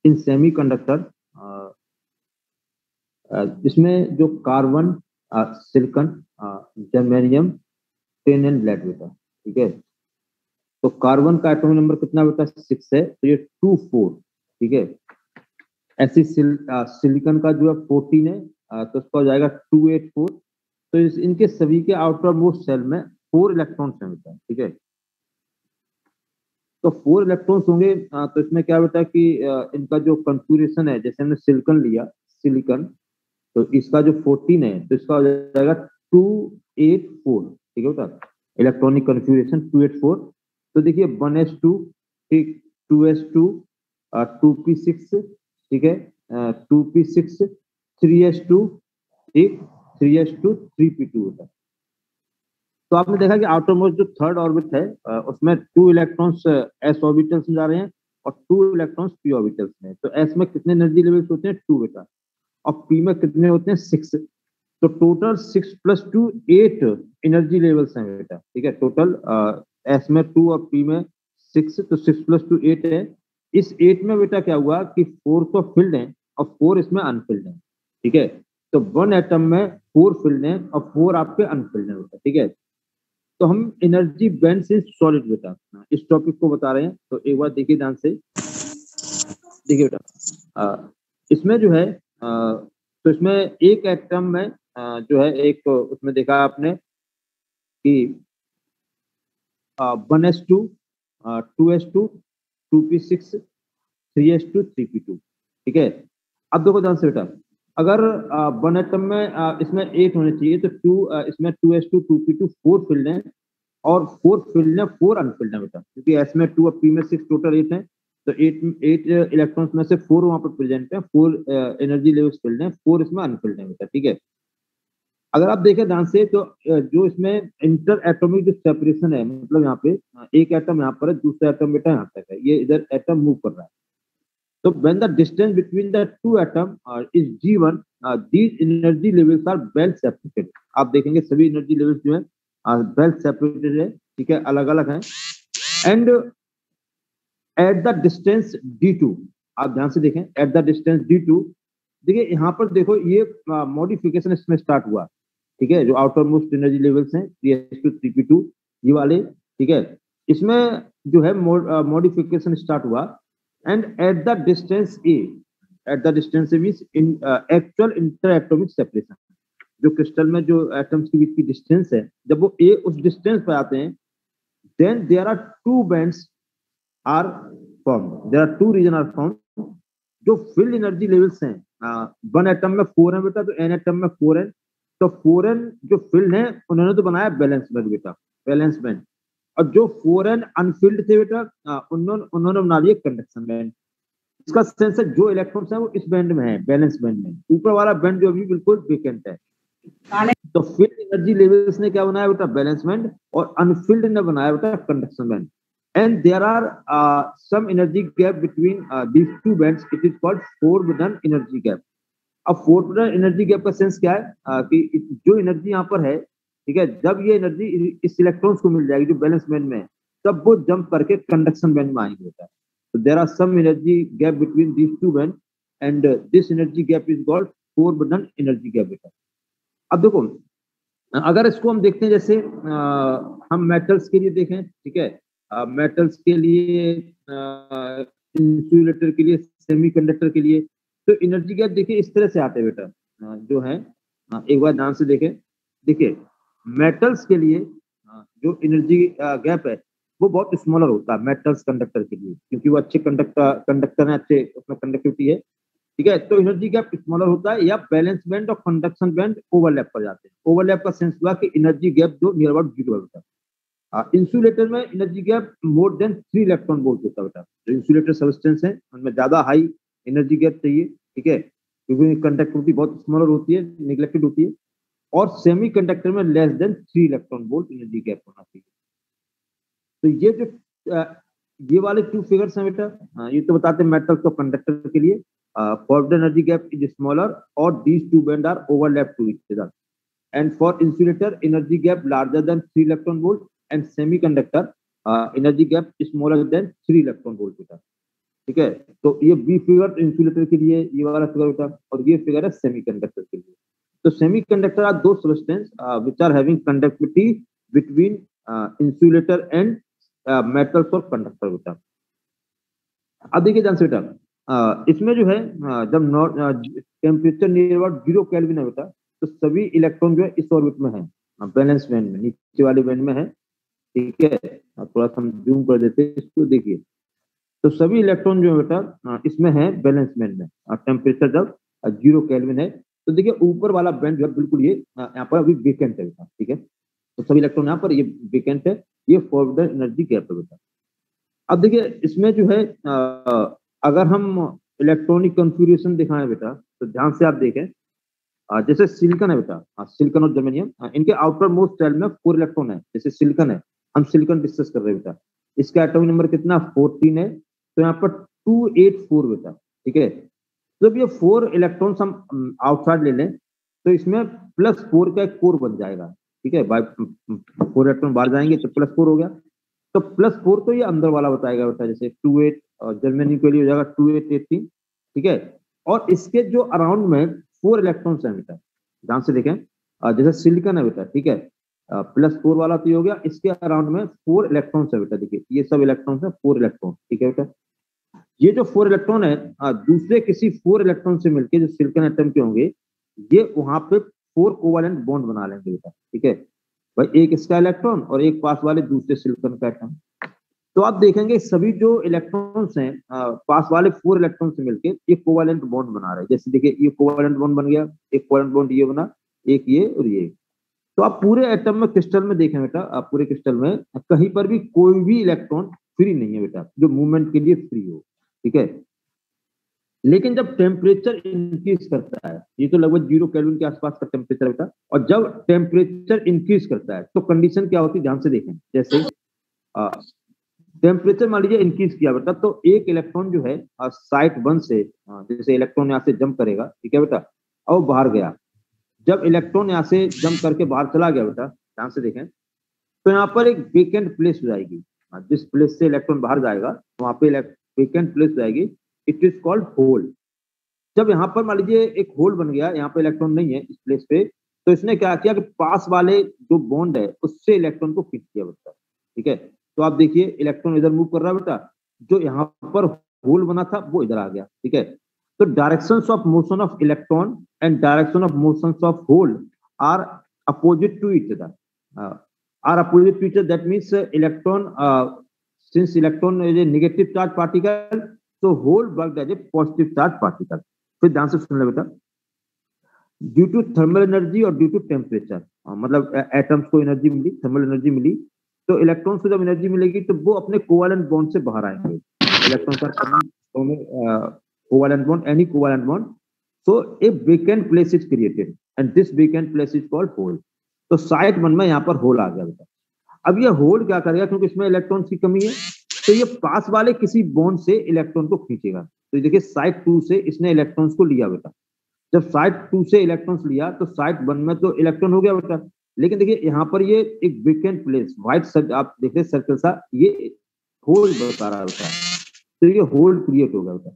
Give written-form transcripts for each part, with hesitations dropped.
इन semiconductor इसमें जो carbon, silicon, germanium, tin and lead बेटा, ठीक है। तो कार्बन का एटॉमिक नंबर कितना बेटा 6 है, तो ये 2 4, ठीक है। ऐसे सिलिकॉन का जो है 14 है, तो उसका हो जाएगा 2 8 4। तो इनके सभी के आउटर मोस्ट शेल में 4 इलेक्ट्रॉन्स हैं बेटा, ठीक है। तो 4 इलेक्ट्रॉन्स होंगे, तो इसमें क्या बेटा कि इनका जो कॉन्फ़िगरेशन है, जैसे हमने सिलिकॉन लिया, सिलिकॉन, तो इसका जो 14 है तो इसका हो जाएगा 2 8 4, ठीक है बेटा। Electronic configuration 2 8 4। तो देखिए 1s2, ठीक, 2s2, 2p6, ठीक है, 2p6, 3s2, ठीक, 3s2, 3p2 होता है। तो आपने देखा कि आउटर मोस्ट जो थर्ड ऑर्बिट है, उसमें 2 इलेक्ट्रॉन्स एस ऑर्बिटल्स में जा रहे हैं और 2 इलेक्ट्रॉन्स पी ऑर्बिटल्स में। तो एस में कितने एनर्जी लेवल्स होते हैं 2 बेटा, और पी में कितने होते हैं 6। तो टोटल 6 + 2 8 एनर्जी लेवल्स हैं बेटा, ठीक है। टोटल एस में 2 और पी में 6, तो 6 + 2 8 है। इस 8 में बेटा क्या हुआ कि 4 तो फिल्ड है और 4 इसमें अनफिल्ड है, ठीक है। तो 1 एटम में 4 फिल्ड है और 4 आपके अनफिल्ड है बेटा, ठीक है। तो हम एनर्जी बैंड इन सॉलिड बेटा इस टॉपिक को बता रहे हैं। तो एक बार देखिए ध्यान से, देखिए बेटा, इसमें जो है तो इसमें एक एटम में जो है एक उसमें देखा आपने कि 1s2, 2s2, 2p6, 3s2, 3p2, ठीक है। अब देखो ध्यान से बेटा, अगर 1 एटम में इसमें 8 होने चाहिए, तो 2 इसमें 2s2, 2p2 4 फील्ड है और 4 फील्ड है, 4 अनफिल्ड है बेटा, क्योंकि एस में 2 और पी में 6, टोटल 8 है। तो 8 इलेक्ट्रॉन्स में से 4 वहां पर प्रेजेंट है, 4 एनर्जी लेवल्स फील्ड है, 4 इसमें अनफिल्ड है बेटा, ठीक है। अगर आप देखें ध्यान से, तो जो इसमें इंटर एटॉमिक जो सेपरेशन है, मतलब यहाँ पे एक एटम यहाँ पर है, दूसरा एटम बेटा यहाँ तक है, ये इधर एटम मूव कर रहा है। तो when the distance between the two atom is g1, these energy levels are well separated। आप देखेंगे सभी एनर्जी लेवल्स जो है वेल सेपरेटेड है, ठीक है, अलग अलग हैं। And at the distance d2, आप ध्यान से देखें, एट द डिस्टेंस d2, देखिए यहाँ पर देखो ये मॉडिफिकेशन इसमें स्टार्ट हुआ, ठीक है। जो आउटर मोस्ट एनर्जी लेवल्स हैं 3s2, 3p2, ये वाले, ठीक है। इसमें जो है मॉडिफिकेशन स्टार्ट हुआ। And at the distance A, at the distance A means in actual inter atomic separation, जो क्रिस्टल में जो एटम्स के बीच की डिस्टेंस है, जब वो ए उस डिस्टेंस पे आते हैं, then there are two bands are formed, there are two region are formed. जो फील्ड एनर्जी लेवल्स हैं, 1 एटम में 4 है बेटा, तो एन एटम में 4 है। तो 4n जो फील्ड है उन्होंने तो बनाया बैलेंस बैंड बेटा, बैलेंस बैंड। और जो 4n अनफिल्ड थे बेटा, उन्होंने बना लिया कंडक्शन बैंड। इसका सेंस है जो इलेक्ट्रॉन्स है वो इस बैंड में है, बैलेंस बैंड में। ऊपर वाला बैंड जो अभी बिल्कुल वेकेंट है। तो फील्ड एनर्जी लेवल्स ने क्या बनाया बेटा, बैलेंस बैंड, और अनफिल्ड ने बनाया बेटा conduction band. And there are some energy gap between these two bands, it is called forbidden energy gap. अब फोरबिडन एनर्जी गैप का सेंस क्या है, कि जो एनर्जी यहाँ पर है, ठीक है, जब ये एनर्जी इस इलेक्ट्रॉन्स को मिल जाएगी जो बैलेंस बैंड में है, तब वो जंप करके कंडक्शन बैंड में आएंगे बेटा। So there are some energy gap between these two bands, and this energy gap is called forbidden energy gap बेटा। अब देखो, अगर इसको हम देखते हैं, जैसे हम मेटल्स के लिए देखें, ठीक है, मेटल्स के लिए, इंसुलेटर के लिए, सेमीकंडक्टर के लिए, तो एनर्जी गैप देखिए इस तरह से आते हैं बेटा, जो है, एक बार ध्यान से देखें। देखिए मेटल्स के लिए जो एनर्जी गैप है वो बहुत स्मॉलर होता है मेटल्स कंडक्टर के लिए, क्योंकि वो अच्छे कंडक्टर है, अच्छे उसमें कंडक्टिविटी है, ठीक है। तो एनर्जी गैप स्मॉलर होता है, या बैलेंस बैंड और कंडक्शन बैंड ओवरलैप कर जाते हैं। ओवरलैप का सेंस हुआ कि एनर्जी गैप जो नियर अबाउट 0 होता है। इंसुलेटर में energy gap more than 3 electron volt होता है बेटा। जो इंसुलेटर सब्सटेंस है उनमें ज्यादा हाई एनर्जी गैप चाहिए, ठीक है, क्योंकि कंडक्टिविटी बहुत स्मॉलर होती है, निगलेक्टेड होती है। और सेमी कंडक्टर में less than 3 electron volt energy gap होना चाहिए। तो ये जो ये वाले 2 फिगर्स हैं बेटा, ये तो बताते हैं मेटल तो कंडक्टर के लिए forbidden energy gap is smaller और these two band are overlap to each other. And for insulator energy gap larger than 3 electron volt, and semiconductor energy gap smaller than 3 electron volt बेटा। ठीक है। तो ये B figure insulator के लिए ये वाला फिगर बेटा, और ये फिगर है सेमीकंडक्टर के लिए। तो semiconductor are the substance which are having conductivity between insulator and metals और कंडक्टर बेटा। अब देखिए ध्यान से बेटा, इसमें जो है जब टेम्परेचर नियर अबाउट 0 केल्विन है बेटा, तो सभी इलेक्ट्रॉन जो है इस ऑर्बिट में है, बैलेंस बैंड में, नीचे वाले बैंड में है। ठीक है, थोड़ा सा हम जूम कर देते हैं इसको, देखिए। तो सभी इलेक्ट्रॉन जो है बेटा इसमें है बैलेंस बैंड में, टेम्परेचर जब 0 केल्विन है। तो देखिए ऊपर वाला बैंड जो है बिल्कुल ये यहाँ पर अभी वेकेंट है बेटा। ठीक है, तो सभी इलेक्ट्रॉन यहाँ पर ये वेकेंट है, ये फॉरवर्ड एनर्जी गैप है बेटा। अब देखिए इसमें जो है अगर हम इलेक्ट्रॉनिक कॉन्फ़िगरेशन दिखाएं बेटा, तो ध्यान से आप देखें, जैसे सिलिकॉन है बेटा, सिलिकॉन और जर्मेनियम, इनके आउटर मोस्ट शेल में 4 इलेक्ट्रॉन है। जैसे सिलिकॉन है, हम सिलिकॉन डिस्कस कर रहे हैं बेटा, इसका एटॉमिक नंबर कितना 14 है, तो यहाँ पर 284 बेटा। ठीक है, तो जब ये 4 इलेक्ट्रॉन्स हम आउटसाइड ले लें, तो इसमें +4 का एक कोर बन जाएगा। ठीक है, 4 इलेक्ट्रॉन बाहर जाएंगे तो +4 हो गया। तो +4 तो ये अंदर वाला बताएगा बेटा, जैसे 28 और जर्मनी के लिए हो जाएगा 2818। ठीक है, और इसके जो अराउंड में 4 इलेक्ट्रॉन्स हैं बेटा, ध्यान से देखें, जैसे सिलिकॉन है बेटा। ठीक है, +4 वाला तो ये हो गया, इसके अराउंड में 4 इलेक्ट्रॉन्स है बेटा। देखिए ये सब इलेक्ट्रॉन्स है, 4 इलेक्ट्रॉन। ठीक है बेटा, ये जो 4 इलेक्ट्रॉन है दूसरे किसी 4 इलेक्ट्रॉन से मिलकर जो सिलिकॉन एटम के होंगे, ये वहां पे 4 कोवैलेंट बॉन्ड बना लेंगे बेटा। ठीक है भाई, एक इसका इलेक्ट्रॉन और एक पास वाले दूसरे सिलिकॉन का एटम। तो आप देखेंगे सभी जो इलेक्ट्रॉन्स हैं पास वाले 4 इलेक्ट्रॉन से मिलके ये कोवैलेंट बॉन्ड बना रहे हैं। जैसे देखिए ये कोवैलेंट बॉन्ड बन गया, एक कोवैलेंट बॉन्ड ये बना, एक ये और ये। तो आप पूरे एटम में क्रिस्टल में देखें बेटा, आप पूरे क्रिस्टल में कहीं पर भी कोई भी इलेक्ट्रॉन फ्री नहीं है बेटा, जो मूवमेंट के लिए फ्री हो। ठीक है, लेकिन जब टेम्परेचर इंक्रीज करता है, ये तो लगभग 0 केल्विन के आसपास का टेम्परेचर बेटा, और जब टेम्परेचर इंक्रीज करता है तो कंडीशन क्या होती है, ध्यान से देखें। जैसे टेम्परेचर मान लीजिए इंक्रीज किया बेटा, तो एक इलेक्ट्रॉन जो है साइट 1 से, जैसे इलेक्ट्रॉन यहाँ से जंप करेगा, ठीक है बेटा, और बाहर गया। जब इलेक्ट्रॉन यहाँ से जंप करके बाहर चला गया बेटा, ध्यान से देखें, तो यहाँ पर एक वेकेंट प्लेस हो जाएगी। जिस प्लेस से इलेक्ट्रॉन बाहर जाएगा वहां पे वेकेंट प्लेस हो जाएगी, इट इज कॉल्ड होल। जब यहाँ पर मान लीजिए एक होल बन गया, यहाँ पे इलेक्ट्रॉन नहीं है इस प्लेस पे, तो इसने क्या किया कि पास वाले जो बॉन्ड है उससे इलेक्ट्रॉन को खींच दिया बेटा। ठीक है, तो आप देखिए इलेक्ट्रॉन इधर मूव कर रहा है बेटा, जो यहाँ पर होल बना था वो इधर आ गया। ठीक है, तो directions of motion of electron and direction of motions of hole are opposite to each other, are opposite to each other. That means electron, since electron is a negative charge particle, so hole worked as a positive charge particle. फिर ध्यान से सुन ले बेटा, due to thermal energy और due to temperature, मतलब atoms को energy मिली, thermal energy मिली, तो electrons को जब एनर्जी मिलेगी तो वो अपने कोवैलेंट बॉन्ड से बाहर आएंगे। इलेक्ट्रॉन का covalent bond, any covalent bond, so a vacant place is created and this vacant place is called hole. तो साइट 1 में यहाँ पर होल आ गया बेटा। अब ये होल क्या करेगा, क्योंकि इसमें इलेक्ट्रॉन की कमी है, तो ये पास वाले किसी बॉन्ड से इलेक्ट्रॉन को खींचेगा। तो देखिए साइट 2 से इसने इलेक्ट्रॉन्स को लिया बेटा। जब साइट 2 से इलेक्ट्रॉन्स लिया तो साइट 1 में तो इलेक्ट्रॉन हो गया बेटा, लेकिन देखिए यहाँ पर ये एक वेकेंट प्लेस, व्हाइट आप देख रहे सर्कल सा, ये होल बता रहा होता है, तो ये होल क्रिएट होगा बेटा।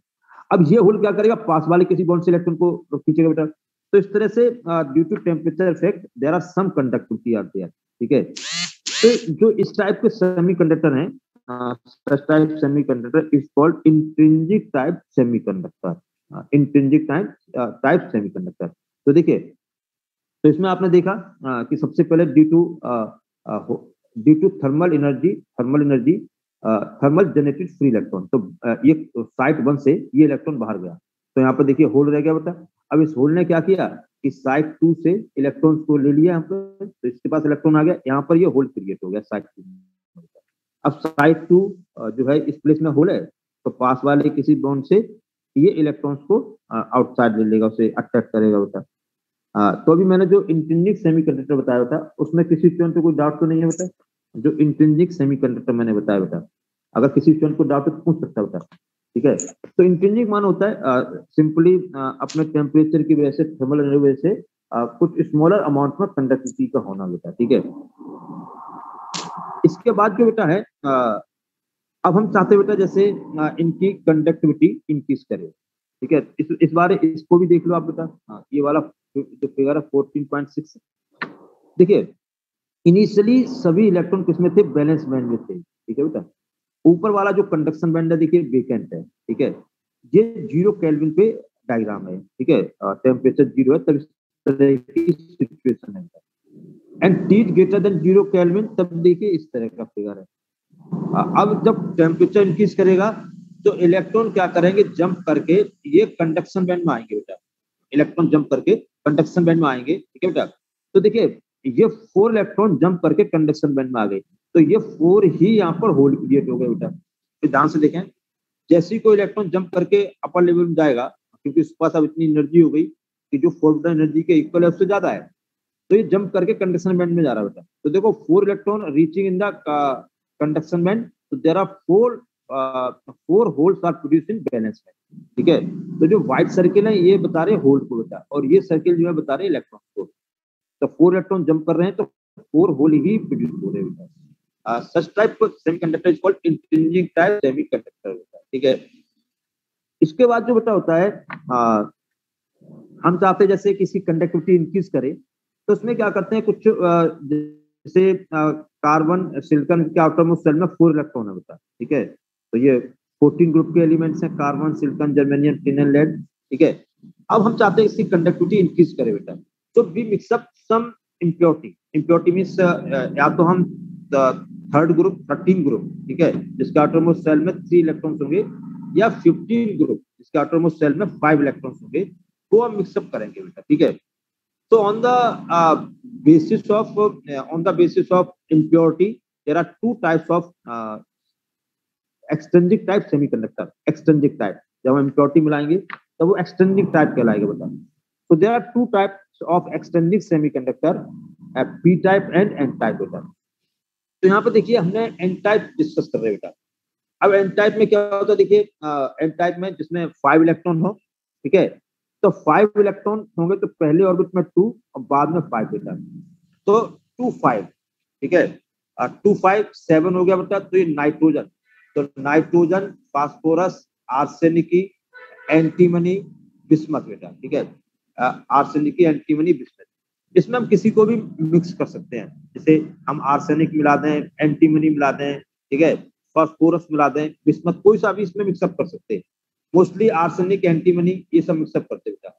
अब ये होल क्या करेगा, पास वाले किसी बॉन्ड से इलेक्ट्रॉन को खींचेगा बेटा। तो इस तरह से due to temperature effect there are some conductivity are there. ठीक है, तो जो इस टाइप के सेमीकंडक्टर हैं, such type semiconductor is called intrinsic type semiconductor, intrinsic type semiconductor। तो देखिए, तो इसमें आपने देखा कि सबसे पहले due to thermal energy, thermal generated free electron, तो ये साइट 1 से ये इलेक्ट्रॉन बाहर गया, तो यहाँ पर देखिए होल रह गया बेटा। अब इस होल ने क्या किया कि साइट 2 से इलेक्ट्रॉन्स को ले लिया यहाँ पर, तो इसके पास इलेक्ट्रॉन आ गया, यहाँ पर ये होल क्रिएट हो गया साइट 2। अब साइट 2 जो है इस प्लेस में होल है, तो पास वाले किसी बॉन्ड से ये इलेक्ट्रॉन्स को आउटसाइड ले लेगा, उसे अट्रैक्ट करेगा बेटा। तो अभी मैंने जो इंट्रिंसिक सेमीकंडक्टर बताया था उसमें किसी स्टूडेंट को कोई डाउट तो नहीं है बेटा? जो इंट्रिंसिक सेमीकंडक्टर मैंने बताया बेटा, अगर किसी स्टूडेंट को डाउट तो पूछ सकता बेटा। ठीक है, तो इंट्रिंसिक मान होता है सिंपली अपने टेम्परेचर की वजह से, थर्मल एनर्जी वजह से कुछ स्मॉलर अमाउंट में कंडक्टिविटी का होना बेटा। ठीक है, इसके बाद जो बेटा है अब हम चाहते हैं बेटा जैसे इनकी कंडक्टिविटी इंक्रीज करे, ठीक है। इस बार इसको भी देख लो आप बेटा। हाँ, ये वाला जो फिगर है 14.6, देखिए इनिशियली सभी इलेक्ट्रॉन किसमें थे, बैलेंस बैंड में थे, ठीक है बेटा। ऊपर वाला जो कंडक्शन बैंड है देखिए वेकेंट है, ठीक है। ये 0 केल्विन पे डायग्राम है, ठीक है। टेम्परेचर 0 है तब इस तरह की सिचुएशन है, and T greater than 0 kelvin तब देखिए इस तरह का फिगर है। अब जब टेम्परेचर इंक्रीज करेगा तो इलेक्ट्रॉन क्या करेंगे, जंप करके ये कंडक्शन बैंड में आएंगे बेटा। इलेक्ट्रॉन जंप करके कंडक्शन बैंड में आएंगे, ठीक है बेटा। तो देखिए ये 4 इलेक्ट्रॉन जंप करके कंडक्शन बैंड में आ गए, तो ये 4 ही यहाँ पर होल क्रिएट हो गए बेटा। तो ध्यान से देखें, जैसे ही कोई इलेक्ट्रॉन जंप करके अपर लेवल में जाएगा, क्योंकि उसके पास अब इतनी एनर्जी हो गई कि जो फोर्बिडन एनर्जी के इक्वल है उससे ज्यादा है, तो ये जंप करके कंडक्शन बैंड में जा रहा है बेटा। तो देखो 4 electron reaching in the conduction band, तो there are 4 holes are produce in balance band, ठीक है। तो जो व्हाइट सर्किल है ये बता रहे होल को बेटा, और ये सर्किल जो है बता रहे इलेक्ट्रॉन को। तो 4 इलेक्ट्रॉन जंप कर रहे हैं तो 4 होल ही प्रोड्यूस हो रहे हैं बेटा। Such type semiconductor is called intrinsic type semiconductor बेटा, ठीक है। इसके बाद जो बेटा होता है, हम चाहते हैं जैसे किसी कंडक्टिविटी इंक्रीज करे, तो उसमें क्या करते हैं, कुछ जैसे कार्बन सिलिकॉन के आउटरमोस्ट सेल में 4 इलेक्ट्रॉन है बेटा, ठीक है। तो ये 14 ग्रुप के एलिमेंट्स हैं, carbon silicon germanium tin and lead, ठीक है। अब हम चाहते हैं इसकी कंडक्टिविटी इंक्रीज करे बेटा, तो we mix up some impurity. Impurity means या तो हम थर्ड ग्रुप 13 ग्रुप, ठीक है, जिसके आउटरमोस्ट सेल में 3 इलेक्ट्रॉन्स होंगे, या 15 ग्रुप जिसके आउटरमोस्ट सेल में 5 इलेक्ट्रॉन्स होंगे, वो हम मिक्सअप करेंगे बेटा, ठीक है। So on the basis of impurity, there are two types of extrinsic type semiconductor. Extrinsic type, जब हम impurity मिलाएंगे तब वो extrinsic type कहलाएगा बेटा। So there are two types of extrinsic semiconductor, p type and n type बेटा। तो यहाँ पे देखिए हमने n type डिस्कस कर रहे हैं बेटा। अब n टाइप में क्या होता है, देखिए n टाइप में जिसमें 5 इलेक्ट्रॉन हो, ठीक है। तो 5 इलेक्ट्रॉन होंगे तो पहले ऑर्बिट में 2 और बाद में 5 बेटा। तो 2 5, ठीक है। 2 5 7 हो गया बेटा। तो ये नाइट्रोजन, तो nitrogen, phosphorus, arsenic, antimony, bismuth बेटा, ठीक है। आर्सेनिक, एंटीमनी, बिस्मथ, इसमें हम किसी को भी मिक्स कर सकते हैं। जैसे हम आर्सेनिक मिला दें, एंटीमनी मिला दें, ठीक है, फास्फोरस मिला दें, बिस्मथ, कोई सा भी इसमें मिक्सअप कर सकते हैं। मोस्टली आर्सेनिक, एंटीमनी ये सब मिक्सअप करते हैं।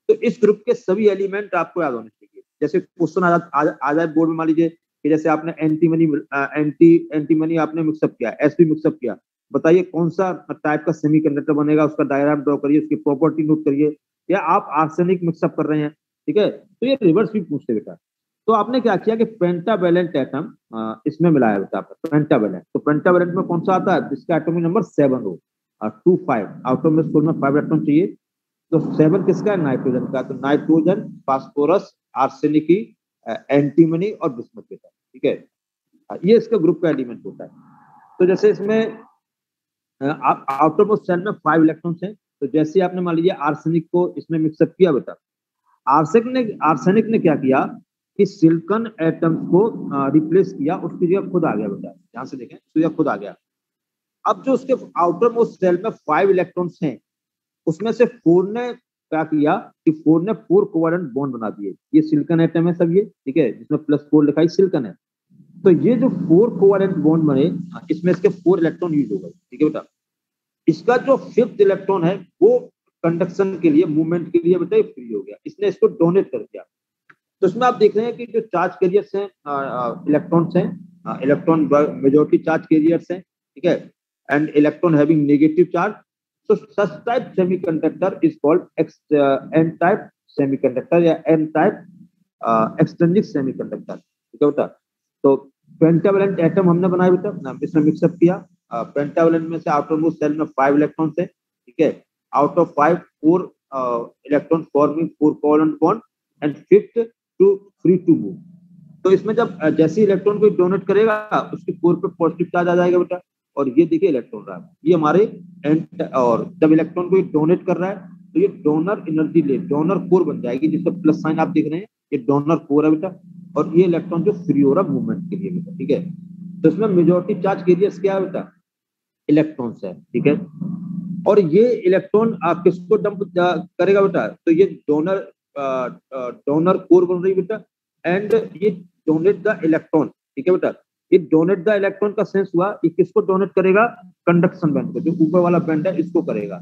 तो इस ग्रुप के सभी एलिमेंट आपको याद होने चाहिए। जैसे क्वेश्चन आ जाए बोर्ड में, मान लीजिए कि जैसे आपने एंटीमनी आपने मिक्सअप किया, एसपी मिक्सअप किया, बताइए कौन सा टाइप का सेमीकंडक्टर बनेगा, उसका डायग्राम ड्रॉ करिए, उसकी प्रॉपर्टी नोट करिए। या आप आर्सेनिक मिक्सअप कर रहे हैं, ठीक है, तो ये रिवर्स भी पूछते बेटा। तो आपने क्या किया कि पेंटावैलेंट एटम इसमें मिलाया बेटा, पेंटावैलेंट। तो पेंटावैलेंट में कौन सा आता है, जिसका एटॉमिक नंबर 7 हो, 2 5, आउटरमोस्ट शेल में 5 इलेक्ट्रॉन चाहिए। तो 7 किसका है, नाइट्रोजन का। तो नाइट्रोजन, फास्फोरस, आर्सेनिक, एंटीमनी और बिस्मथ बेटा, ठीक है। ये इसका ग्रुप का एलिमेंट होता है। तो जैसे इसमें आउटरमोस्ट शेल में 5 इलेक्ट्रॉन्स हैं, तो जैसे आपने मान लीजिए आर्सेनिक को इसमें मिक्सअप किया बेटा, आर्सेनिक ने क्या किया कि सिलिकॉन एटम को रिप्लेस किया, उसकी जगह खुद आ गया बेटा। ध्यान से देखें, उसकी जगह खुद आ गया। अब जो उसके आउटर मोस्ट शेल में 5 इलेक्ट्रॉन्स हैं, उसमें से 4 ने क्या किया कि 4 ने 4 कोवेलेंट बॉन्ड बना दिए। ये सिलिकॉन एटम है सब ये, ठीक है, जिसमें +4 लिखा है, सिलिकॉन है। तो ये जो 4 कोवेलेंट बॉन्ड बने, इसमें इसके 4 इलेक्ट्रॉन यूज हो गए, ठीक है बेटा। इसका जो 5th इलेक्ट्रॉन है वो कंडक्शन के लिए, मूवमेंट के लिए बेटा फ्री हो गया, इसने इसको डोनेट कर दिया। तो इसमें आप देख रहे हैं कि जो चार्ज कैरियर्स हैं, इलेक्ट्रॉन्स हैं, इलेक्ट्रॉन मेजॉरिटी चार्ज कैरियर्स हैं, ठीक है, and electron having negative charge. So such type semiconductor is called n-type semiconductor या n-type extrinsic semiconductor, ठीक है बेटा। तो पेंटावैलेंट एटम हमने बनाया बेटा, इसमें मिक्सअप किया। पेंटावैलेंट में से आउटर मोस्ट शेल में 5 इलेक्ट्रॉन्स है, ठीक है। Out of 5 4 electron forming 4 covalent bond and 5th to free to move. तो इसमें जब जैसे इलेक्ट्रॉन को डोनेट करेगा, उसके कोर पे पॉजिटिव चार्ज आ जाएगा बेटा। और ये देखिए इलेक्ट्रॉन रहा, ये हमारे एंड, और जब इलेक्ट्रॉन को डोनेट कर रहा है तो ये डोनर एनर्जी ले, डोनर कोर बन जाएगी, जिसका प्लस साइन आप देख रहे हैं, ये डोनर कोर है बेटा। और ये इलेक्ट्रॉन जो फ्री हो रहा है मूवमेंट के लिए बेटा, ठीक है। तो इसमें मेजॉरिटी चार्ज कैरियर्स क्या है बेटा, इलेक्ट्रॉन्स है, ठीक है। और ये इलेक्ट्रॉन किसको डंप करेगा बेटा, तो ये डोनर डोनर कोर बन रही बेटा, एंड ये डोनेट द इलेक्ट्रॉन, ठीक है बेटा। ये डोनेट द इलेक्ट्रॉन का सेंस हुआ, ये किसको डोनेट करेगा, कंडक्शन बैंड को, जो ऊपर वाला बैंड है इसको करेगा।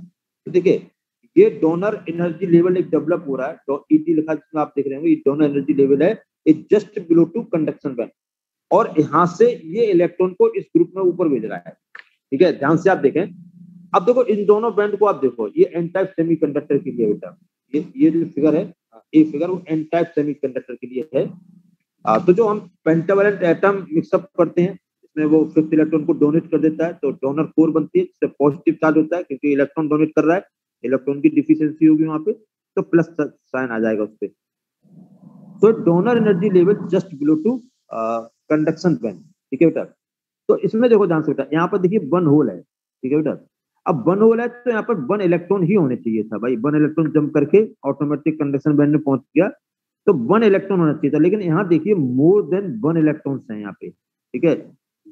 तो देखिए ये डोनर एनर्जी लेवल एक डेवलप हो रहा है, तो ईटी लिखा जिसमें आप देख रहे होंगे, ये डोनर एनर्जी लेवल है, it just below to conduction band, और यहाँ से ये इलेक्ट्रॉन को इस ग्रुप में ऊपर भेज रहा है, ठीक है। ध्यान से आप देखें, अब देखो इन दोनों बैंड को आप देखो, ये एन टाइप सेमीकंडक्टर के लिए बेटा, ये जो फिगर है, ये फिगर वो एन टाइप सेमीकंडक्टर के लिए है। तो जो हम पेंटावैलेंट एटम मिक्सअप करते हैं, इसमें वो फिफ्थ इलेक्ट्रॉन को डोनेट कर देता है, तो डोनर कोर बनती है, जिससे पॉजिटिव चार्ज होता है, क्योंकि इलेक्ट्रॉन डोनेट कर रहा है, इलेक्ट्रॉन की डिफिशियंसी होगी वहां पे, तो प्लस साइन आ जाएगा उस पर। तो donor energy level just below to conduction band, ठीक है बेटा। तो इसमें देखो ध्यान से बेटा, यहाँ पर देखिए वन होल है, ठीक है बेटा। अब वन होल है तो यहाँ पर वन इलेक्ट्रॉन ही होने चाहिए था भाई, वन इलेक्ट्रॉन जंप करके ऑटोमेटिक कंडक्शन बैंड में पहुंच गया, तो वन इलेक्ट्रॉन होना चाहिए था, लेकिन यहाँ देखिए मोर देन वन इलेक्ट्रॉन्स हैं यहाँ पे, ठीक है।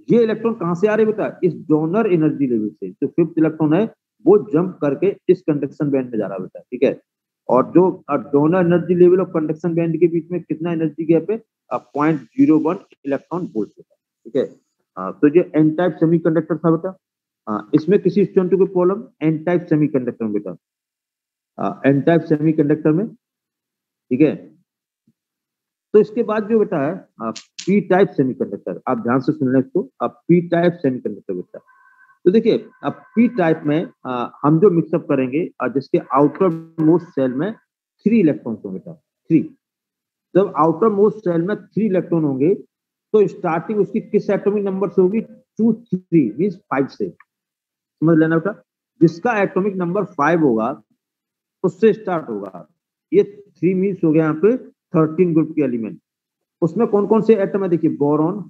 ये इलेक्ट्रॉन कहाँ से आ रहे बेटा, इस डोनर एनर्जी लेवल से, जो फिफ्थ इलेक्ट्रॉन है वो जंप करके इस कंडक्शन बैंड में जा रहा है बेटा, ठीक है। और जो डोनर एनर्जी लेवल और कंडक्शन बैंड के बीच में कितना एनर्जी गैप है, 0.01 इलेक्ट्रॉन वोल्ट होता है, ठीक है। तो ये एन टाइप सेमीकंडक्टर था बेटा। इसमें किसी स्टूडेंट को प्रॉब्लम एन टाइप सेमीकंडक्टर में बेटा, एन टाइप सेमीकंडक्टर में, ठीक है। तो इसके बाद जो बेटा है पी टाइप सेमीकंडक्टर, आप ध्यान से सुन लें इसको, पी टाइप सेमीकंडक्टर बेटा। तो देखिए अब पी टाइप में हम जो मिक्सअप करेंगे, जिसके आउटर मोस्ट सेल में 3 इलेक्ट्रॉन होंगे बेटा, 3। जब आउटर मोस्ट सेल में 3 इलेक्ट्रॉन होंगे, तो स्टार्टिंग उसकी किस एटॉमिक नंबर से होगी, 2 3 मींस 5 से, समझ लेना बेटा। जिसका एटॉमिक नंबर 5 होगा उससे स्टार्ट होगा। ये 3 मींस हो गया यहाँ पे 13 ग्रुप के एलिमेंट। उसमें कौन कौन से एटम है, देखिए बोरॉन,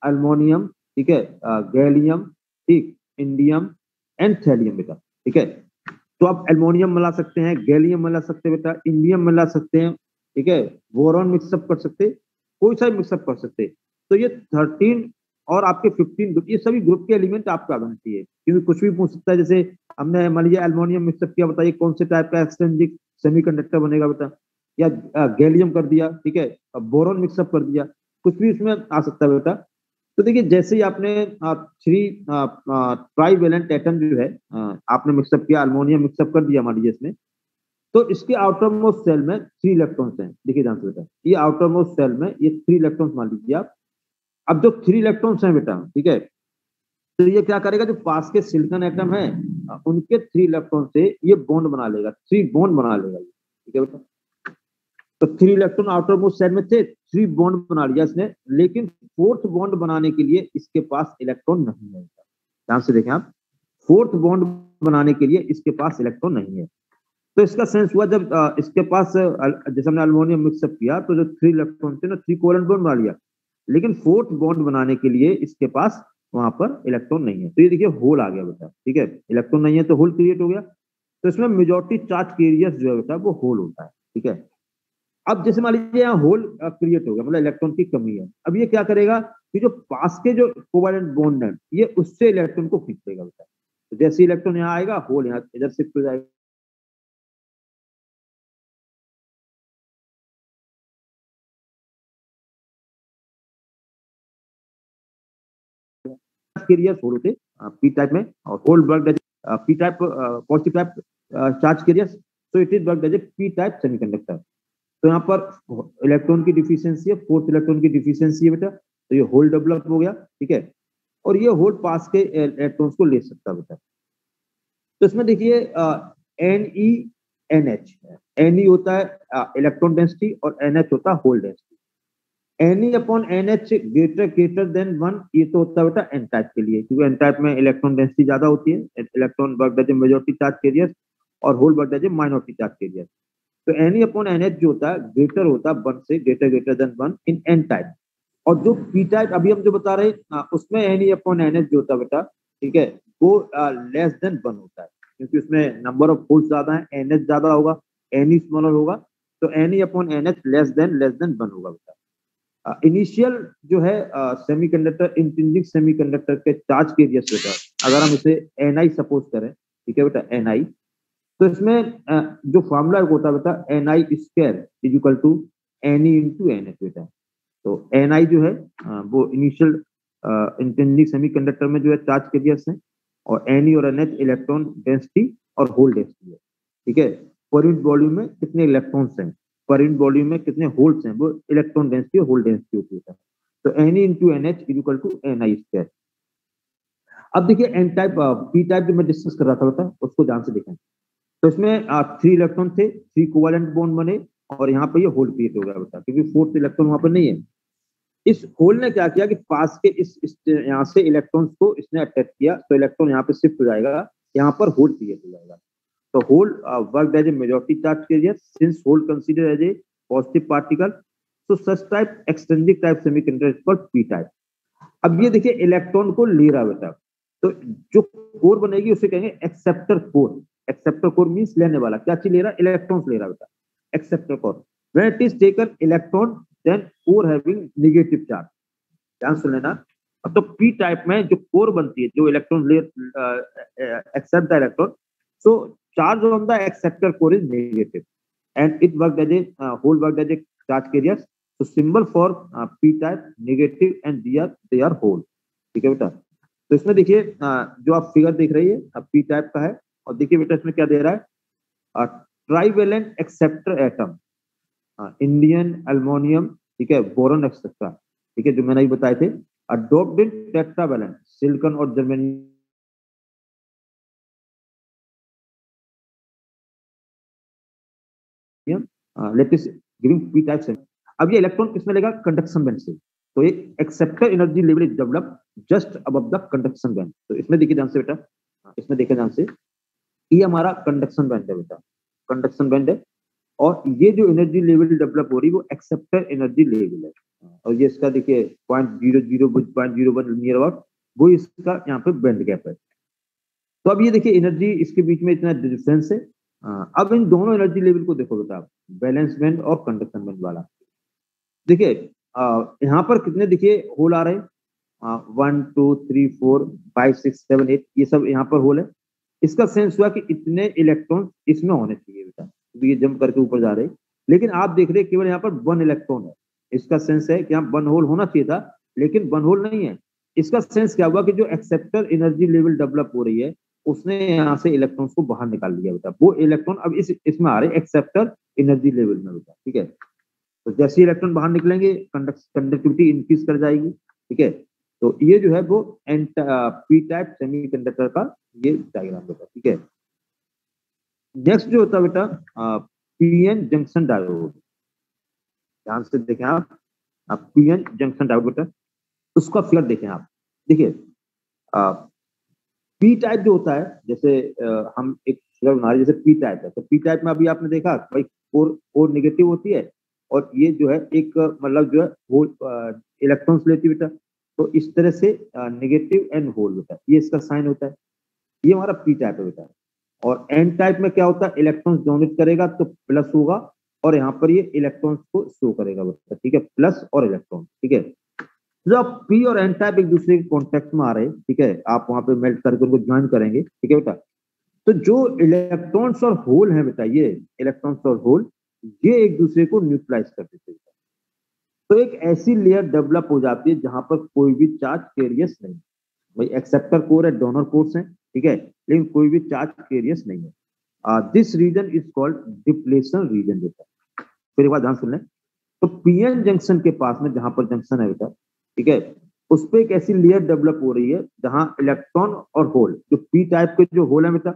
एल्युमिनियम, ठीक है, गैलियम, ठीक, इंडियम एंड थैलियम बेटा, ठीक है। तो आप एल्युमिनियम मिला सकते हैं, गैलियम मिला सकते हैं बेटा, इंडियम मिला सकते हैं, ठीक है, बोरॉन मिक्सअप कर सकते, कोई सा मिक्सअप कर सकते। तो ये 13 और आपके 15 ग्रुप, ये सभी ग्रुप के एलिमेंट आपको आना चाहिए, क्योंकि कुछ भी पूछ सकता है। जैसे हमने मान लीजिए एल्युमिनियम मिक्सअप किया, बताइए कौन से टाइप का एक्सट्रिंसिक सेमीकंडक्टर बनेगा बेटा, या गैलियम कर दिया, ठीक है, बोरॉन मिक्सअप कर दिया, कुछ भी उसमें आ सकता है बेटा। तो देखिए जैसे ही आपने 3 ट्राईवेलेंट एटम जो है आपने मिक्सअप किया, अल्मोनियम मिक्सअप कर दिया मान लीजिए इसमें, तो इसके आउटर मोस्ट सेल में 3 इलेक्ट्रॉन्स हैं। देखिए ध्यान से बेटा, ये आउटर मोस्ट सेल में ये 3 इलेक्ट्रॉन्स मान लीजिए आप। अब जो 3 इलेक्ट्रॉन्स हैं बेटा, ठीक है, तो ये क्या करेगा, जो पास के सिलिकॉन एटम है उनके 3 इलेक्ट्रॉन से ये बॉन्ड बना लेगा, 3 बॉन्ड बना लेगा, ठीक है बेटा। तो 3 इलेक्ट्रॉन आउटर मोस्ट सेल में थे, 3 बॉन्ड बना लिया इसने, लेकिन 4th बॉन्ड बनाने के लिए इसके पास इलेक्ट्रॉन नहीं है। ध्यान से देखें आप, 4th बॉन्ड बनाने के लिए इसके पास इलेक्ट्रॉन नहीं है। तो इसका सेंस हुआ जब इसके पास जैसे हमने अल्मोनियम मिक्सअप किया, तो जो 3 इलेक्ट्रॉन थे ना, 3 कोवेलेंट बॉन्ड बना लिया, लेकिन 4th बॉन्ड बनाने के लिए इसके पास वहां पर इलेक्ट्रॉन नहीं है। तो ये देखिए होल आ गया बेटा, ठीक है, इलेक्ट्रॉन नहीं है तो होल क्रिएट हो गया। तो इसमें मेजॉरिटी चार्ज कैरियर्स जो है बेटा वो होल होता है, ठीक है। अब जैसे मान लीजिए यहाँ होल क्रिएट हो गया, मतलब इलेक्ट्रॉन की कमी है, अब ये क्या करेगा कि जो पास के जो कोवेलेंट बॉन्ड है ये उससे इलेक्ट्रॉन को खींच लेगा बेटा। तो जैसे इलेक्ट्रॉन यहाँ आएगा, होल यहाँ इधर शिफ्ट हो जाएगा, कैरियर्स होल होते पी टाइप में, और hole work as P type positive type charge carriers, तो it is work as a P type semiconductor. तो यहाँ पर इलेक्ट्रॉन की डिफिशियंसी है, 4th इलेक्ट्रॉन की डिफिशियंसी है बेटा, तो ये होल डेवलप हो गया, ठीक है। और ये होल पास के इलेक्ट्रॉन्स को ले सकता है बेटा। तो इसमें देखिए NeNH, Ne होता है इलेक्ट्रॉन डेंसिटी और NH होता है whole density. Ne/NH greater than 1, ये तो होता है बेटा एन टाइप के लिए, क्योंकि एन टाइप में इलेक्ट्रॉन डेंसिटी ज्यादा होती है, electron work as a majority charge carrier और hole work as a minority charge carrier. तो Ne/NH जो होता है ग्रेटर होता है 1 से, greater than 1 in an type. और जो पी टाइप अभी हम जो बता रहे हैं उसमें Ne/NH जो होता है बेटा, ठीक है, वो लेस देन 1 होता है, क्योंकि उसमें नंबर ऑफ होल्स ज्यादा है, NH ज्यादा होगा, Ne स्मॉलर होगा, तो Ne/NH लेस देन 1 होगा बेटा। इनिशियल जो है सेमीकंडक्टर, इंट्रिंसिक सेमीकंडक्टर के चार्ज के एरिया से होता है। अगर हम इसे Ni सपोज करें, ठीक है बेटा, Ni, तो इसमें जो फॉर्मूला होता है बेटा Ni square is equal to Ne into NH बेटा। तो Ni जो है वो इनिशियल इंट्रिंसिक सेमीकंडक्टर में जो है चार्ज के एरिया है, और Ne और NH इलेक्ट्रॉन डेंसिटी और होल डेंसिटी है, ठीक है। पर यूनिट वॉल्यूम में कितने इलेक्ट्रॉन्स हैं, पर यूनिट वॉल्यूम में कितने होल्स हैं, वो इलेक्ट्रॉन डेंसिटी और होल डेंसिटी होती है। तो Ne into NH is equal to Ni square. अब देखिए एन टाइप, पी टाइप जो मैं डिस्कस कर रहा था बेटा, उसको ध्यान से देखें। तो इसमें 3 इलेक्ट्रॉन थे, 3 कोवैलेंट बॉन्ड बने, और यहाँ पे ये होल क्रिएट हो गया बेटा, क्योंकि 4th इलेक्ट्रॉन वहां पर नहीं है। इस होल ने क्या किया कि पास के इस यहाँ से इलेक्ट्रॉन्स को इसने अटैच किया, तो इलेक्ट्रॉन यहाँ पे शिफ्ट हो जाएगा, यहाँ पर होल क्रिएट हो जाएगा। तो hole work as a majority charge carrier since hole consider as a positive particle, so such type extrinsic type semiconductor is called p type। अब ये देखिए इलेक्ट्रॉन को ले रहा बेटा, तो जो कोर बनेगी उसे कहेंगे acceptor core. Acceptor core means लेने वाला, क्या चीज ले रहा, इलेक्ट्रॉन्स ले रहा बेटा, acceptor core. When it is taken electron then core having negative charge. ध्यान सुन लेना। अब तो पी टाइप में जो कोर बनती है, जो इलेक्ट्रॉन ले accept the electron, so charge on the acceptor core is negative and it work as a hole work as a charge carrier. तो symbol for P type negative and they are hole, ठीक है बेटा। तो इसमें देखिए जो आप figure देख रही है पी टाइप का है, और देखिए बेटा इसमें क्या दे रहा है, trivalent acceptor atom, Indian aluminium, ठीक है, बोरॉन एक्सेट्रा, ठीक है, जो मैंने बताए थे। डोप्ड इन टेट्रावेलेंट सिलिकॉन और germanium, latest giving P type से। अब ये इलेक्ट्रॉन किसमें लेगा, कंडक्शन बैंड से। तो एक acceptor energy level is develop just above the conduction band. तो इसमें देखिए ध्यान से बेटा, इसमें देखिए ध्यान से, ये हमारा कंडक्शन बैंड है बेटा, कंडक्शन बैंड है, और ये जो एनर्जी लेवल डेवलप हो रही है वो एक्सेप्टर एनर्जी लेवल है। और ये इसका देखिए 0.00 नियर अबाउट, वो इसका यहाँ पे बैंड गैप है। तो अब ये देखिए एनर्जी इसके बीच में इतना डिफरेंस है। अब इन दोनों एनर्जी लेवल को देखो बेटा, बैलेंस बैंड और कंडक्शन बैंड वाला। देखिए यहाँ पर कितने देखिए होल आ रहे हैं, 1 2 3 4 5 6 7 8, ये सब यहाँ पर होल है। इसका सेंस हुआ कि इतने इलेक्ट्रॉन इसमें होने चाहिए बेटा, क्योंकि ये जंप करके ऊपर जा रहे हैं। लेकिन आप देख रहे हैं केवल यहाँ पर 1 इलेक्ट्रॉन है। इसका सेंस है कि यहाँ 1 होल होना चाहिए था, लेकिन 1 होल नहीं है। इसका सेंस क्या हुआ कि जो एक्सेप्टर एनर्जी लेवल डेवलप हो रही है, उसने यहाँ से इलेक्ट्रॉन्स को बाहर निकाल दिया बेटा। वो इलेक्ट्रॉन अब इसमें आ रहे हैं एक्सेप्टर एनर्जी लेवल में बेटा, ठीक है। तो जैसे इलेक्ट्रॉन बाहर निकलेंगे कंडक्टिविटी इंक्रीज कर जाएगी, ठीक है। तो ये जो है वो पी टाइप सेमीकंडक्टर का ये डायग्राम बेटा, ठीक है। नेक्स्ट जो होता है बेटा पीएन जंक्शन डायोड। ध्यान से देखें आप, पीएन जंक्शन डायोड बेटा, उसका फिगर देखें आप। देखिए पी टाइप जो होता है, जैसे हम एक फिगर बना रहे हैं, जैसे पी टाइप है, तो पी टाइप में अभी आपने देखा भाई कोर नेगेटिव होती है, और ये जो है एक मतलब जो है होल इलेक्ट्रॉन्स लेती है बेटा। तो इस तरह से नेगेटिव एंड होल बेटा, ये इसका साइन होता है। ये हमारा पी टाइप है बेटा। और एन टाइप में क्या होता है, इलेक्ट्रॉन्स डोनेट करेगा तो प्लस होगा, और यहाँ पर ये इलेक्ट्रॉन्स को शो करेगा बेटा, ठीक है, प्लस और इलेक्ट्रॉन, ठीक है। जो आप पी और एन टाइप एक दूसरे के कॉन्टेक्ट में आ रहे हैं, ठीक है, आप वहां पे मेल्ट करके उनको ज्वाइन करेंगे, ठीक है बेटा। तो जो इलेक्ट्रॉन्स और होल है बेटा, ये इलेक्ट्रॉन्स और होल ये एक दूसरे को न्यूट्रलाइज कर देते हैं। तो एक ऐसी लेयर डेवलप हो जाती है जहां पर कोई भी चार्ज कैरियर्स नहीं, भाई एक्सेप्टर कोर है, डोनर कोर्स है, ठीक है, लेकिन कोई भी चार्ज कैरियर्स नहीं है। This region is called depletion region बेटा। फिर एक बार ध्यान सुन लें। तो पीएन जंक्शन के पास में जहां पर जंक्शन है बेटा, ठीक है, उस पर एक ऐसी लेयर डेवलप हो रही है जहां इलेक्ट्रॉन और होल, जो पी टाइप के जो होल है बेटा,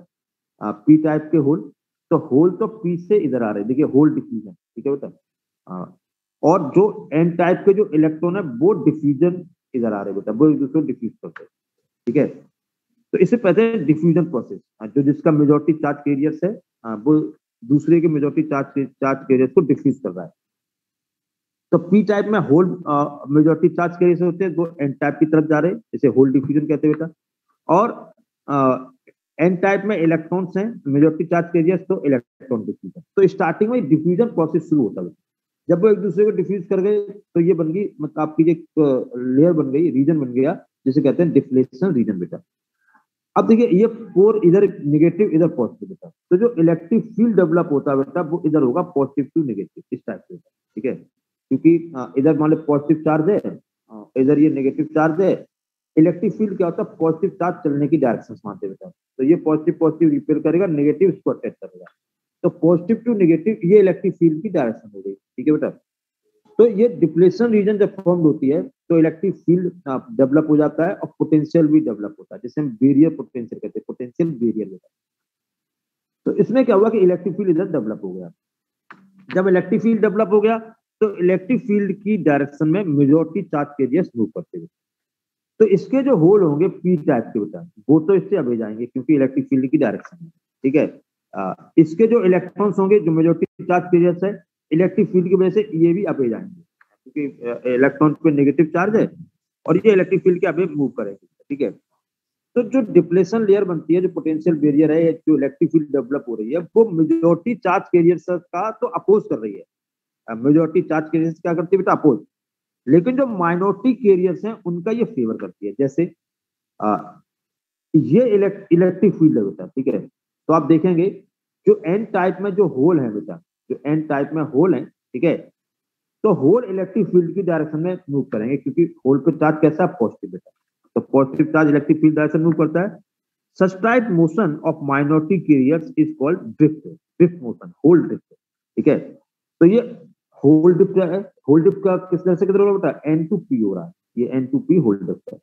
पी टाइप के होल, तो होल तो पी से इधर आ रहे हैं, देखिए होल डिफ्यूजन, ठीक है बेटा। और जो एन टाइप के जो इलेक्ट्रॉन है वो डिफ्यूजन इधर आ रहे हैं बेटा, वो एक दूसरे को डिफ्यूज करते हैं, ठीक है। तो इसे कहते हैं डिफ्यूजन प्रोसेस। जो जिसका मेजॉरिटी चार्ज कैरियर्स है, वो दूसरे के मेजॉरिटी चार्ज कैरियर्स को डिफ्यूज कर रहा है। तो पी टाइप में होल मेजॉरिटी चार्ज कैरियर्स होते हैं, वो एन टाइप की तरफ जा रहे हैं, इसे होल डिफ्यूजन कहते हैं बेटा। और एन टाइप में इलेक्ट्रॉन्स हैं, मेजॉरिटी चार्ज कैरियर्स, तो इलेक्ट्रॉन डिफ्यूजन। तो स्टार्टिंग में डिफ्यूजन प्रोसेस शुरू होता है। जब वो एक दूसरे को डिफ्यूज कर गए तो ये बन गई, मतलब आपकी एक लेयर बन गई, रीजन बन गया, जिसे कहते हैं डिफ्लेशन रीजन बेटा। अब देखिए ये फोर इधर नेगेटिव इधर पॉजिटिव बेटा, तो जो इलेक्ट्रिक फील्ड डेवलप होता है बेटा वो इधर होगा पॉजिटिव टू नेगेटिव, इस टाइप से, ठीक है। क्योंकि इधर मान लो पॉजिटिव चार्ज है, इधर ये नेगेटिव चार्ज है। इलेक्ट्रिक फील्ड क्या होता है, पॉजिटिव चार्ज चलने की डायरेक्शन मानते हैं बेटा, तो ये पॉजिटिव पॉजिटिव रिपेल करेगा, नेगेटिव इसको अटैच करेगा, तो पॉजिटिव टू नेगेटिव ये इलेक्ट्रिक फील्ड की डायरेक्शन हो गई, ठीक है बेटा। तो ये डिप्लेशन रीजन जब फॉर्म होती है तो इलेक्ट्रिक फील्ड डेवलप हो जाता है और पोटेंशियल भी डेवलप होता है, जिसे हम बैरियर पोटेंशियल कहते हैं, पोटेंशियल बैरियर होता है। तो इसमें क्या हुआ कि इलेक्ट्रिक फील्ड इधर डेवलप हो गया। जब इलेक्ट्रिक फील्ड डेवलप हो गया तो इलेक्ट्रिक फील्ड की डायरेक्शन में मेजॉरिटी चार्ज कैरियर्स मूव करते हुए, तो इसके जो होल होंगे पी टाइप के बेटा, वो तो इससे अभी जाएंगे क्योंकि इलेक्ट्रिक फील्ड की डायरेक्शन है, ठीक है। इसके जो इलेक्ट्रॉन्स होंगे, जो मेजॉरिटी चार्ज कैरियर्स है, इलेक्ट्रिक फील्ड की वजह से ये भी अभी जाएंगे क्योंकि इलेक्ट्रॉन पे नेगेटिव चार्ज है और ये इलेक्ट्रिक फील्ड के अभी मूव करेंगे, ठीक है। तो जो डिप्लेशन लेयर बनती है, जो पोटेंशियल बैरियर है, जो इलेक्ट्रिक फील्ड डेवलप हो रही है, वो मेजॉरिटी चार्ज कैरियर्स का तो अपोज कर रही है। मेजॉरिटी चार्ज कैरियर्स क्या करती है बेटा, अपोज। लेकिन जो माइनॉरिटी कैरियर्स हैं उनका ये फेवर करती है। जैसे ये इलेक्ट्रिक फील्ड है बेटा, ठीक है। तो आप देखेंगे जो एन टाइप में जो होल है बेटा, जो एन टाइप में होल है, ठीक है, तो होल इलेक्ट्रिक फील्ड की डायरेक्शन में मूव करेंगे क्योंकि होल पे चार्ज कैसा है, पॉजिटिव बेटा, तो positive charge electric field direction move करता है। Such type motion of minority carriers is called drift, drift motion, hole drift, ठीक है। तो ये होल ड्रिफ्ट है, होल ड्रिफ्ट का किस तरह से किधर हो रहा है, एन टू पी हो रहा है, ये N to P hole drift है।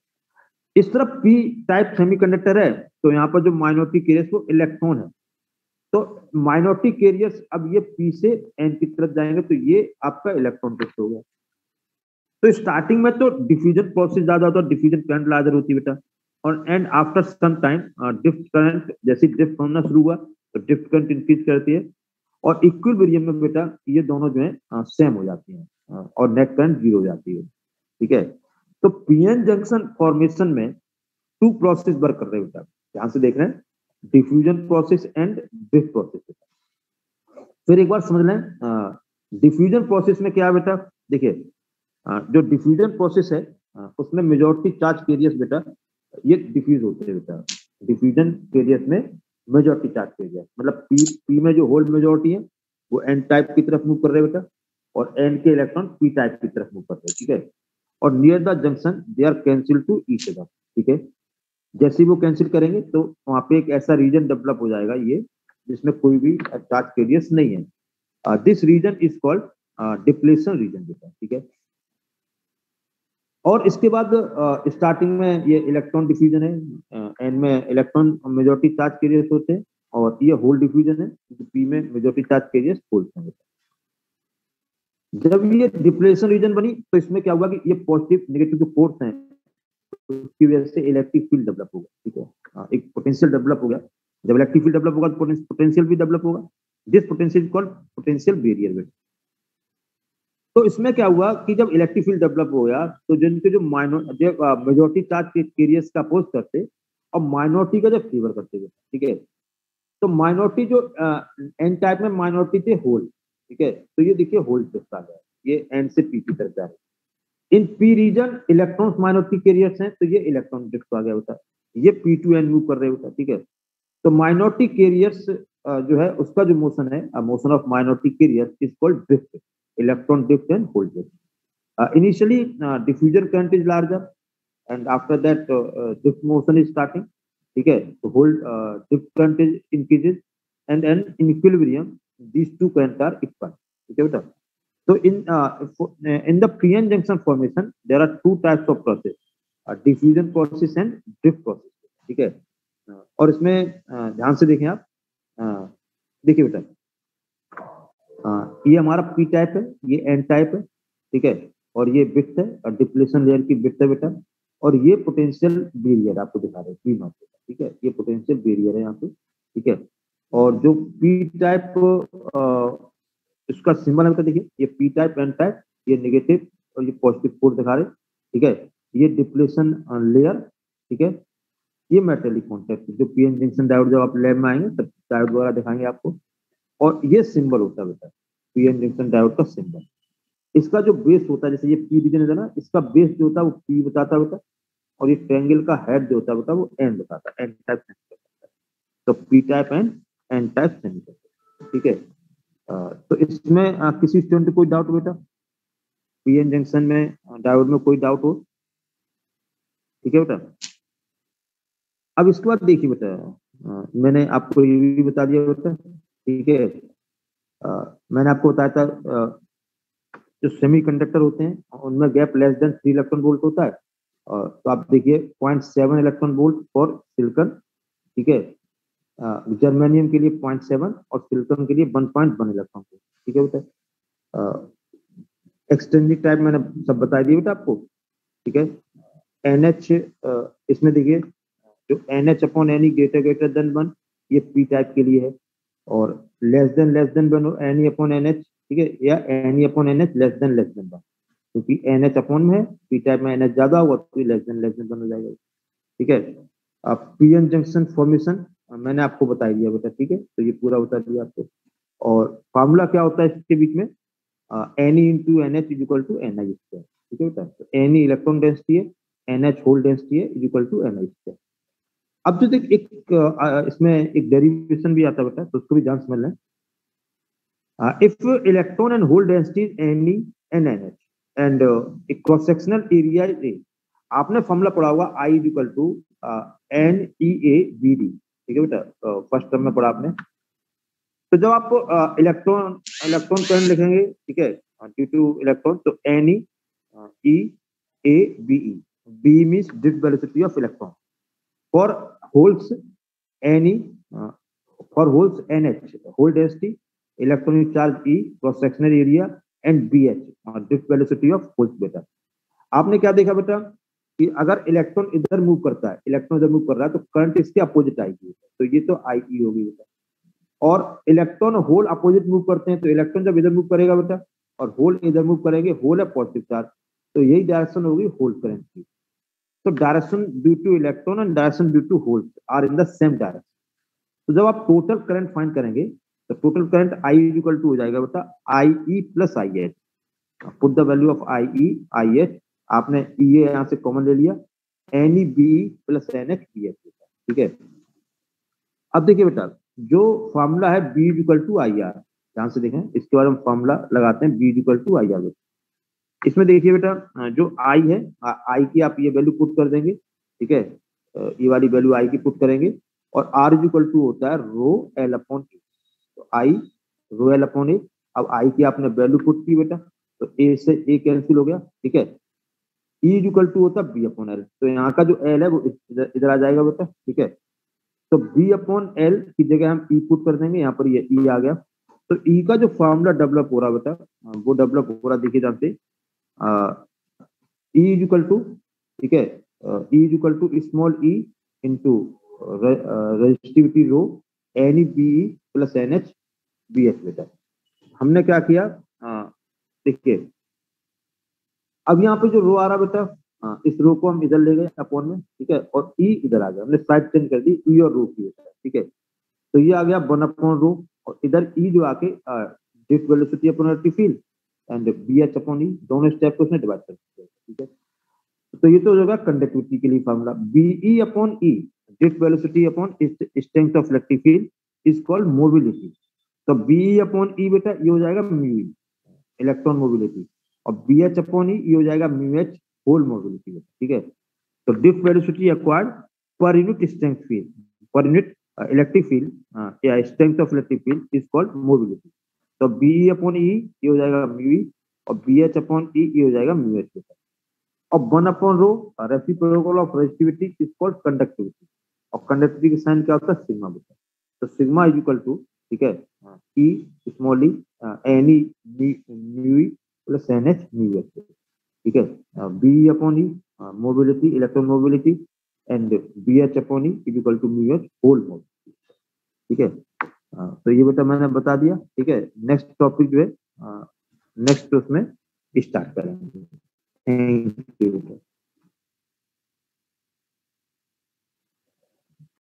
इस तरफ पी टाइप सेमीकंडक्टर है, तो यहाँ पर जो माइनॉरिटी कैरियर्स वो इलेक्ट्रॉन है, तो माइनॉरिटी कैरियर्स अब ये पी से एन की तरफ जाएंगे, तो ये आपका इलेक्ट्रॉन ड्रिफ्ट हो गया। तो स्टार्टिंग में तो डिफ्यूजन प्रोसेस ज्यादा होता है, डिफ्यूजन करंट लार्जर होती है बेटा, और and after some time drift current, जैसे ड्रिफ्ट होना शुरू हुआ तो ड्रिफ्ट करंट इंक्रीज करती है, और इक्विलिब्रियम में बेटा ये दोनों जो है सेम हो जाती हैं और नेट करंट जीरो हो जाती है, ठीक है। तो पीएन जंक्शन फॉर्मेशन में टू प्रोसेस वर्क कर रहे हैं बेटा, ध्यान से देख रहे हैं, diffusion process and drift process. फिर एक बार समझ लें, डिफ्यूजन प्रोसेस में क्या है बेटा, देखिए जो डिफ्यूजन प्रोसेस है उसमें मेजॉरिटी चार्ज कैरियर्स बेटा ये डिफ्यूज होते हैं बेटा। डिफ्यूजन कैरियर्स में मेजॉरिटी चार्ज कैरियर, मतलब पी में जो होल मेजॉरिटी है वो एन टाइप की तरफ मूव कर रहे हैं बेटा, और एन के इलेक्ट्रॉन पी टाइप की तरफ मूव कर रहे हैं, ठीक है। और near the junction they are cancel to each other, ठीक है। जैसे ही वो कैंसिल करेंगे तो वहां पे एक ऐसा रीजन डेवलप हो जाएगा ये, जिसमें कोई भी चार्ज कैरियर्स नहीं है। This region is called depletion region बेटा, ठीक है। और इसके बाद स्टार्टिंग में ये इलेक्ट्रॉन डिफ्यूजन है, एन में इलेक्ट्रॉन मेजॉरिटी चार्ज कैरियर्स होते हैं, और ये होल डिफ्यूजन है, पी में मेजॉरिटी चार्ज कैरियर्स होल्स हैं। जब ये डिप्लेशन रीजन बनी तो इसमें क्या हुआ कि ये पॉजिटिव नेगेटिव जो फोर्स हैं उसकी वजह से इलेक्ट्रिक फील्ड डेवलप होगा, ठीक है। एक पोटेंशियल डेवलप हो गया, जब इलेक्ट्रिक फील्ड डेवलप होगा तो पोटेंशियल भी डेवलप होगा, this potential is called potential barrier. तो इसमें क्या हुआ कि जब इलेक्ट्रिक फील्ड डेवलप हो गया तो जिनके जो मेजॉरिटी चार्ज कैरियर्स का अपोज करते और माइनॉरिटी का जो फेवर करते थे, ठीक है। तो माइनॉरिटी जो एन टाइप में माइनॉरिटी थे होल, ठीक है, तो ये देखिए होल ड्रिफ्ट आ गया, ये एन से पी की तरफ जा रहा है। In P region electrons minority carriers हैं, तो ये इलेक्ट्रॉन ड्रिफ्ट आ गया होता है, ये पी टू एन मूव कर रहे होता है, ठीक है। तो माइनॉरिटी कैरियर्स जो है उसका जो मोशन है, motion of minority carriers is called drift, electron drift and hole drift. Initially, diffusion current is larger, and after that, drift motion is starting. ठीक है, तो whole drift current is increases, and then in equilibrium, these two currents are equal. ठीक है बेटा? So in the p-n junction formation, there are two types of process: diffusion process and drift process. ठीक है? और इसमें ध्यान से देखें आप, देखिए बेटा, ये हमारा पी टाइप है, ये एन टाइप है, ठीक है, और ये विड्थ है, और डिप्लेशन लेयर की विड्थ है बेटा, और ये पोटेंशियल बैरियर आपको दिखा रहे हैं पी नॉट, ठीक है, ये पोटेंशियल बैरियर है यहाँ पे, ठीक है। और जो पी टाइप इसका सिंबल है, देखिए ये पी टाइप एन टाइप, ये नेगेटिव और ये पॉजिटिव फोर्स दिखा रहे, ठीक है। ये डिप्लेशन लेयर, ठीक है, ये मेटेलिक कॉन्टैक्ट, जो पीएन जंक्शन डायोड जब आप लैब में आएंगे तब डायोड वगैरह दिखाएंगे आपको, और ये सिंबल होता है बेटा पीएन जंक्शन डायोड का सिंबल, इसका जो बेस होता है, जैसे ये पी रीजन है ना, इसका बेस जो होता है वो पी बताता है, और ये ट्रायंगल का हेड जो होता है वो एन बताता है, एन टाइप सेमीकंडक्टर। तो P type and N type semiconductor, ठीक है। तो इसमें किसी स्टूडेंट को कोई डाउट बेटा, पीएन जंक्शन में डायोड में कोई डाउट हो? ठीक है बेटा। अब इसके बाद देखिए बेटा, मैंने आपको ये भी बता दिया बेटा, ठीक है। मैंने आपको बताया था जो सेमीकंडक्टर होते हैं उनमें gap less than 3 electron volt होता है। तो आप देखिए 0.7 इलेक्ट्रॉन वोल्ट फॉर सिलिकॉन, ठीक है। जर्मेनियम के लिए 0.7 और सिलिकॉन के लिए 1.1 इलेक्ट्रॉन वोल्ट, ठीक है बेटा। एक्सटेंजिक टाइप मैंने सब बता दिया बेटा आपको, ठीक है। NH, इसमें देखिए जो NH upon any greater than 1, ये पी टाइप के लिए है, और less than 1 any upon NH, ठीक है, या any upon NH less than 1, क्योंकि NH अपॉन में है, पी टाइप में NH ज्यादा होगा तो लेस देन 1 हो जाएगा, ठीक है। अब पीएन जंक्शन फॉर्मेशन मैंने आपको बता दिया बेटा, ठीक है, तो ये पूरा बता दिया आपको। और फार्मूला क्या होता है इसके बीच में, NE into NH is equal to NI square, ठीक है बेटा। तो एनी इलेक्ट्रॉन डेंसिटी है, NH होल डेंसिटी है, is equal to NI square. अब जो देख इसमें एक डेरिवेशन भी आता है बेटा, तो उसको भी ध्यान समझ लें। If electron and hole density NE and NH and cross sectional area is A, आपने फॉर्मूला पढ़ा होगा I is equal to NEABD, ठीक है बेटा, फर्स्ट टर्म में पढ़ा आपने। तो जब आप इलेक्ट्रॉन करंट लिखेंगे, ठीक है, ड्यू टू इलेक्ट्रॉन, तो NEABE, B means drift velocity of electron, for holes NE, for holes NH hole density, electronic charge E, cross sectional area, and BH drift velocity of holes बेटा। आपने क्या देखा बेटा कि अगर इलेक्ट्रॉन इधर move करता है, इलेक्ट्रॉन इधर मूव कर रहा है, तो करंट इसके अपोजिट आएगी, तो ये तो IE होगी बेटा। और इलेक्ट्रॉन होल अपोजिट मूव करते हैं, तो इलेक्ट्रॉन जब इधर मूव करेगा बेटा और होल इधर मूव करेंगे, होल है पॉजिटिव चार्ज, तो यही डायरेक्शन होगी होल करंट की। तो direction due to electron and direction due to holes are in the same direction. तो जब आप टोटल करंट फाइंड करेंगे, तो total current I is equal to हो जाएगा बेटा IE plus IH। Put the value of IE IH, आपने EA यहाँ से कॉमन ले लिया, NEBE प्लस NH BH, ठीक है। अब देखिए बेटा, जो फॉर्मूला है B is equal to IR, ध्यान से देखें, इसके बाद हम फॉर्मूला लगाते हैं B is equal to IR। इसमें देखिए बेटा, जो I है, I की आप ये वैल्यू पुट कर देंगे, ठीक है, ये वाली वैल्यू I की पुट करेंगे, और R इज इक्वल टू होता है रो L अपॉन ए। तो I रो L अपॉन ए। अब I की आपने वैल्यू पुट की बेटा, तो A से A कैंसिल हो गया, ठीक है। E इज इक्वल टू होता है B अपॉन L, तो यहाँ का जो L है वो इधर आ जाएगा बेटा, ठीक है। तो B अपॉन L की जगह हम E पुट कर देंगे, यहाँ पर ये E आ गया। तो E का जो फॉर्मूला डेवलप हो रहा बेटा, वो डेवलप हो रहा, देखिए जानते, E इज इक्वल टू, ठीक है, E is equal to small e into resistivity rho NEBE plus NH BH बेटा। हमने क्या किया, देखिए अब यहाँ पे जो रो आ रहा बेटा, इस रो को हम इधर ले गए अपॉन में, ठीक है, और E इधर आ गया, हमने साइड चेंज कर दी, E और रो की बेटा, ठीक है। तो ये आ गया 1 अपॉन रो, और इधर E जो आके drift velocity upon electric field and BH upon E, दोनों स्टेप को उसने डिवाइड कर दिया, ठीक है। तो ये तो हो जाएगा कंडक्टिविटी के लिए formula, BE upon E drift velocity upon strength of electric field is called mobility. तो BE अपॉन E बेटा ये हो जाएगा म्यू E, इलेक्ट्रॉन मोबिलिटी, और BH अपॉन E ये हो जाएगा म्यू H होल मोबिलिटी, ठीक है। तो drift velocity acquired per unit strength field, per unit electric field या strength of electric field is called mobility. तो BE अपॉन E ये हो जाएगा म्यू E, और BH अपॉन E ये हो जाएगा म्यू H बेटा। अब 1 upon rho reciprocal of resistivity is called conductivity, और कंडक्टिविटी का साइन क्या होता है, सिग्मा बेटा। तो सिग्मा इज इक्वल टू, ठीक है, E small e NE mu E plus NH mu H, ठीक है। BE upon E mobility, electron mobility, and BH upon E is equal to mu H hole mobility, ठीक है। तो ये बेटा मैंने बता दिया, ठीक है। नेक्स्ट टॉपिक जो है नेक्स्ट उसमें स्टार्ट करेंगे। Thank you.